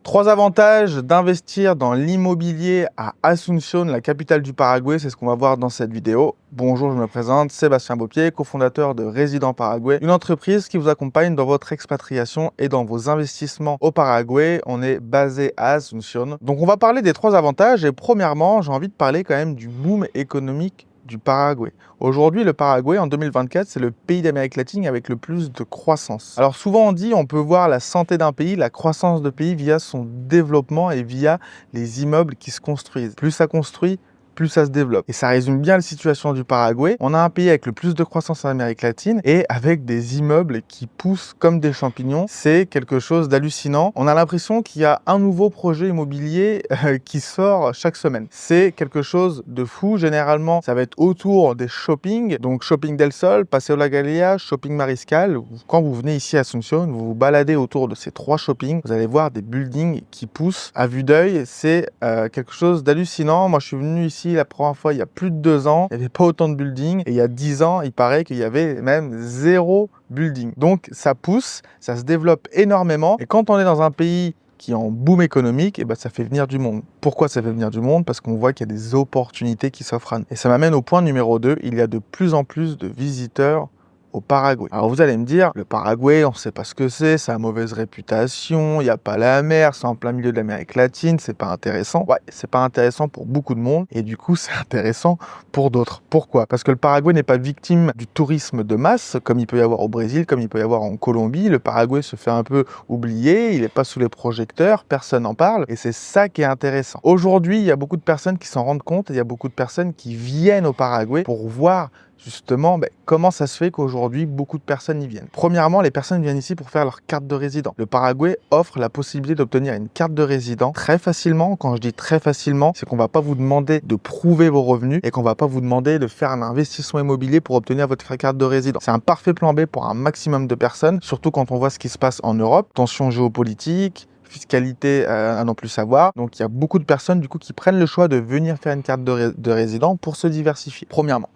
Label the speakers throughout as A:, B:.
A: Trois avantages d'investir dans l'immobilier à Asunción, la capitale du Paraguay, c'est ce qu'on va voir dans cette vidéo. Bonjour, je me présente, Sébastien Beaupier, cofondateur de Résident Paraguay, une entreprise qui vous accompagne dans votre expatriation et dans vos investissements au Paraguay. On est basé à Asunción. Donc on va parler des trois avantages et premièrement, j'ai envie de parler quand même du boom économique du Paraguay. Aujourd'hui, le Paraguay, en 2024, c'est le pays d'Amérique latine avec le plus de croissance. Alors souvent on dit, on peut voir la santé d'un pays, la croissance de pays via son développement et via les immeubles qui se construisent. Plus ça construit, plus ça se développe. Et ça résume bien la situation du Paraguay. On a un pays avec le plus de croissance en Amérique latine et avec des immeubles qui poussent comme des champignons. C'est quelque chose d'hallucinant. On a l'impression qu'il y a un nouveau projet immobilier qui sort chaque semaine. C'est quelque chose de fou. Généralement, ça va être autour des shopping. Donc, Shopping del Sol, Paseo La Galea, Shopping Mariscal. Quand vous venez ici à Asunción, vous vous baladez autour de ces trois shoppings. Vous allez voir des buildings qui poussent à vue d'œil. C'est quelque chose d'hallucinant. Moi, je suis venu ici la première fois il y a plus de 2 ans, il n'y avait pas autant de buildings et il y a 10 ans, il paraît qu'il y avait même 0 building. Donc ça pousse, ça se développe énormément et quand on est dans un pays qui est en boom économique, et ben ça fait venir du monde. Pourquoi ça fait venir du monde? Parce qu'on voit qu'il y a des opportunités qui s'offrent à nous. Et ça m'amène au point numéro 2, il y a de plus en plus de visiteurs au Paraguay. Alors vous allez me dire, le Paraguay, on ne sait pas ce que c'est, ça a mauvaise réputation, il n'y a pas la mer, c'est en plein milieu de l'Amérique latine, c'est pas intéressant. Ouais, c'est pas intéressant pour beaucoup de monde et du coup c'est intéressant pour d'autres. Pourquoi? Parce que le Paraguay n'est pas victime du tourisme de masse, comme il peut y avoir au Brésil, comme il peut y avoir en Colombie. Le Paraguay se fait un peu oublier, il n'est pas sous les projecteurs, personne n'en parle et c'est ça qui est intéressant. Aujourd'hui, il y a beaucoup de personnes qui s'en rendent compte et il y a beaucoup de personnes qui viennent au Paraguay pour voir justement, comment ça se fait qu'aujourd'hui, beaucoup de personnes y viennent. Premièrement, les personnes viennent ici pour faire leur carte de résident. Le Paraguay offre la possibilité d'obtenir une carte de résident très facilement. Quand je dis très facilement, c'est qu'on ne va pas vous demander de prouver vos revenus et qu'on ne va pas vous demander de faire un investissement immobilier pour obtenir votre carte de résident. C'est un parfait plan B pour un maximum de personnes, surtout quand on voit ce qui se passe en Europe. Tension géopolitique, fiscalité à non plus savoir. Donc il y a beaucoup de personnes du coup qui prennent le choix de venir faire une carte de résident pour se diversifier. Premièrement.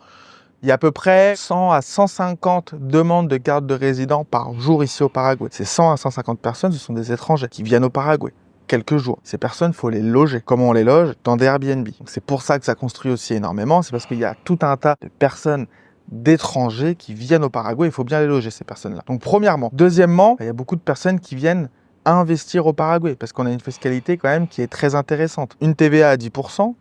A: Il y a à peu près 100 à 150 demandes de carte de résident par jour ici au Paraguay. Ces 100 à 150 personnes, ce sont des étrangers qui viennent au Paraguay quelques jours. Ces personnes, il faut les loger. Comment on les loge? Dans des Airbnb. C'est pour ça que ça construit aussi énormément. C'est parce qu'il y a tout un tas de personnes d'étrangers qui viennent au Paraguay. Il faut bien les loger, ces personnes-là. Donc, premièrement. Deuxièmement, il y a beaucoup de personnes qui viennent investir au Paraguay parce qu'on a une fiscalité quand même qui est très intéressante. Une TVA à 10%.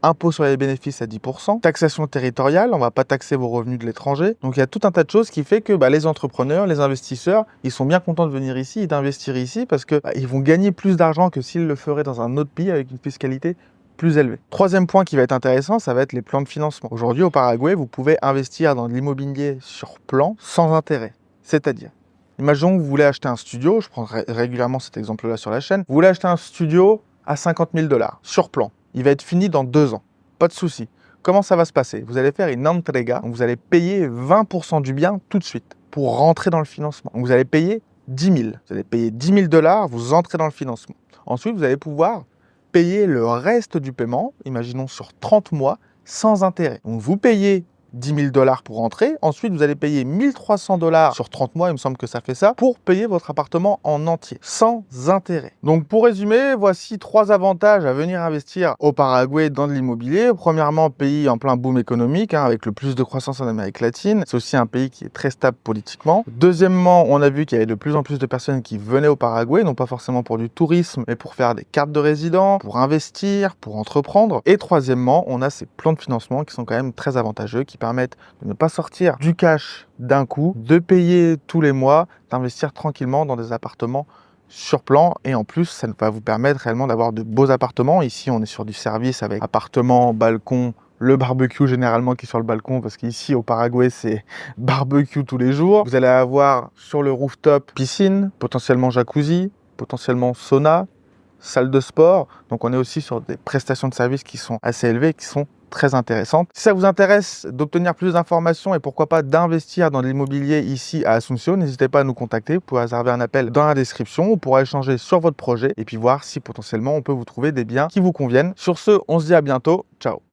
A: Impôt sur les bénéfices à 10%, taxation territoriale, on ne va pas taxer vos revenus de l'étranger. Donc il y a tout un tas de choses qui fait que les entrepreneurs, les investisseurs, ils sont bien contents de venir ici et d'investir ici parce que ils vont gagner plus d'argent que s'ils le feraient dans un autre pays avec une fiscalité plus élevée. Troisième point qui va être intéressant, ça va être les plans de financement. Aujourd'hui au Paraguay, vous pouvez investir dans de l'immobilier sur plan sans intérêt. C'est-à-dire, imaginons que vous voulez acheter un studio, je prends régulièrement cet exemple-là sur la chaîne, vous voulez acheter un studio à 50 000 $ sur plan. Il va être fini dans 2 ans. Pas de souci. Comment ça va se passer? Vous allez faire une entrega, donc vous allez payer 20% du bien tout de suite pour rentrer dans le financement. Donc vous allez payer 10 000. Vous allez payer 10 000 $, vous entrez dans le financement. Ensuite, vous allez pouvoir payer le reste du paiement, imaginons sur 30 mois, sans intérêt. Donc vous payez 10 000 $ pour rentrer. Ensuite, vous allez payer 1 300 $ sur 30 mois, il me semble que ça fait ça, pour payer votre appartement en entier, sans intérêt. Donc, pour résumer, voici 3 avantages à venir investir au Paraguay dans de l'immobilier. Premièrement, pays en plein boom économique, avec le plus de croissance en Amérique latine. C'est aussi un pays qui est très stable politiquement. Deuxièmement, on a vu qu'il y avait de plus en plus de personnes qui venaient au Paraguay, non pas forcément pour du tourisme, mais pour faire des cartes de résident, pour investir, pour entreprendre. Et troisièmement, on a ces plans de financement qui sont quand même très avantageux, qui permettent de ne pas sortir du cash d'un coup, de payer tous les mois, d'investir tranquillement dans des appartements sur plan et en plus ça va vous permettre réellement d'avoir de beaux appartements. Ici on est sur du service avec appartement, balcon, le barbecue généralement qui est sur le balcon parce qu'ici au Paraguay c'est barbecue tous les jours. Vous allez avoir sur le rooftop piscine, potentiellement jacuzzi, potentiellement sauna, salle de sport. Donc on est aussi sur des prestations de services qui sont assez élevées, qui sont très intéressantes. Si ça vous intéresse d'obtenir plus d'informations et pourquoi pas d'investir dans de l'immobilier ici à Asunción, n'hésitez pas à nous contacter. Vous pouvez réserver un appel dans la description. On pourra échanger sur votre projet et puis voir si potentiellement on peut vous trouver des biens qui vous conviennent. Sur ce, on se dit à bientôt. Ciao.